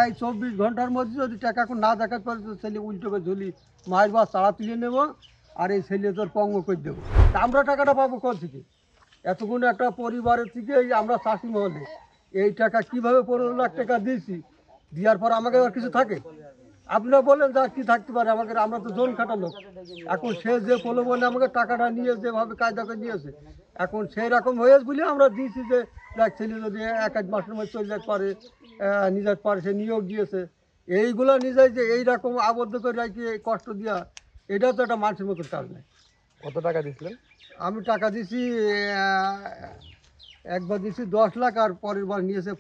এই 24 ঘন্টার মধ্যে যদি টাকা এখন না দেখাতে পারে তো ছেলে উল্টো করে ঝুলি মায়ের বা তাড়া তুলে নেব আর এই ছেলে তোর পঙ্গ করে দেবো। তা আমরা টাকাটা পাবো কোথা থেকে? এতগুলো একটা পরিবারের থেকে এই আমরা চাষি মহলে এই টাকা কিভাবে 15 লাখ টাকা দিয়েছি, দেওয়ার পর আমাকে আর কিছু থাকে? আপনারা বলেন যা কি থাকতে পারে আমাকে, আমরা তো জোন খাটা লোক। এখন সে যে বলে আমাকে টাকাটা নিয়ে যেভাবে কায়দা করে দিয়েছে, এখন সেই রকম হয়েছে বলে আমরা দিয়েছি যে দেখ ছেলে যদি এক এক মাসের মধ্যে চলে যেতে পারে, নিজের পারে সে নিয়োগ দিয়েছে। এইগুলো নিজে যে এইরকম আবদ্ধ করে রাখি এই কষ্ট দেওয়া, এটা তো একটা মানুষের মতো কাজ নেই। কত টাকা দিয়েছিলেন? আমি টাকা দিছি একবার দিছি 10 লাখ, আর পরের বার নিয়েছে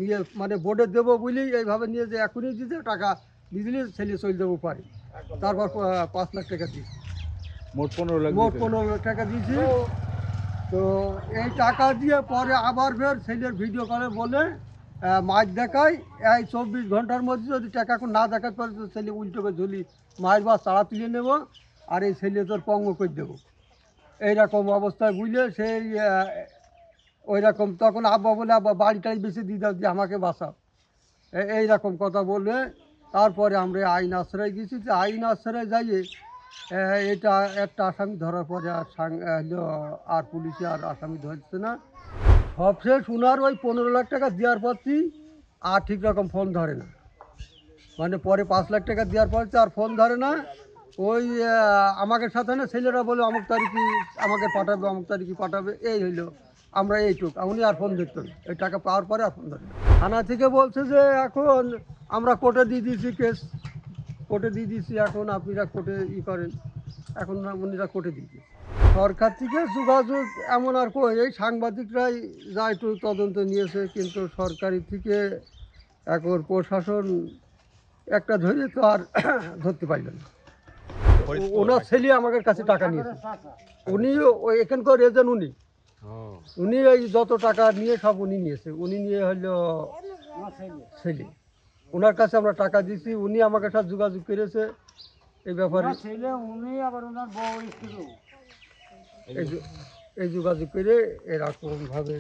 নিয়ে মানে বোর্ডে দেবো বলেই এইভাবে নিয়ে যে এখনই দিতে টাকা দিয়ে দিলে ছেলে চলে দেবো পারি। তারপর 5 লাখ টাকা দিয়েছি, মোট 15 লাখ মোট দিয়েছিলেন। 15 লাখ টাকা দিয়েছি। তো এই টাকা দিয়ে পরে আবার ফের ছেলের ভিডিও কলে বলে মাছ দেখায়, এই 24 ঘন্টার মধ্যে যদি টাকা এখন না দেখাতে পারে তো ছেলে উল্টো করে ঝুলি মায়ের বা তাড়া তুলে নেব আর এই ছেলে তোর পঙ্গ করে দেবো। এইরকম অবস্থায় বুঝলে সেই ওই রকম তখন আব্বা বলে আব্বা বাড়িটাই বেশি দিয়ে দাও, দিয়ে আমাকে বাঁচাও, এইরকম কথা বলে তারপরে আমরা আইন আশ্রয় গেছি। যে আইন আশ্রয় যাইয়ে এটা একটা আসামি ধরার পরে আর আর পুলিশে আর আসামি ধরছে না। সবশেষ উনার ওই 15 লাখ টাকা দেওয়ার পরই আর ঠিক রকম ফোন ধরে না, মানে পরে 5 লাখ টাকা দেওয়ার পর আর ফোন ধরে না। ওই আমাকে সাথে না ছেলেরা বলে অমুক তারিখই আমাকে পাঠাবে, অমুক তারিখই পাঠাবে, এই হইলো আমরা এইটুক। উনি আর ফোন ধরতো না, এই টাকা পাওয়ার পরে আর ফোন ধরে না। থানা থেকে বলছে যে এখন আমরা কোর্টে দিয়ে দিয়েছি, কেস কোর্টে দিয়ে দিয়েছি, এখন আপনারা কোর্টে করেন। এখন উনিরা কোর্টে দিয়ে দিয়েছে। সরকার থেকে যোগাযোগ এমন আর কই, এই সাংবাদিকরাই যা একটু তদন্ত নিয়েছে, কিন্তু সরকারি থেকে এখন প্রশাসন একটা ধরে তো আর ধরতে পারল না। ওনার ছেলে আমাদের কাছে টাকা নিয়েছে, উনি ওই এখানকার এজেন্ট, উনি এই যত টাকা নিয়ে সব উনি নিয়েছে, উনি নিয়ে হলো ছেলে। ওনার কাছে আমরা টাকা দিয়েছি, উনি আমাকে সাথে যোগাযোগ করেছে এই ব্যাপারে। ছেলে উনি আবার ওনার বউ স্ত্রী এই যোগাযোগ করে এরকমভাবে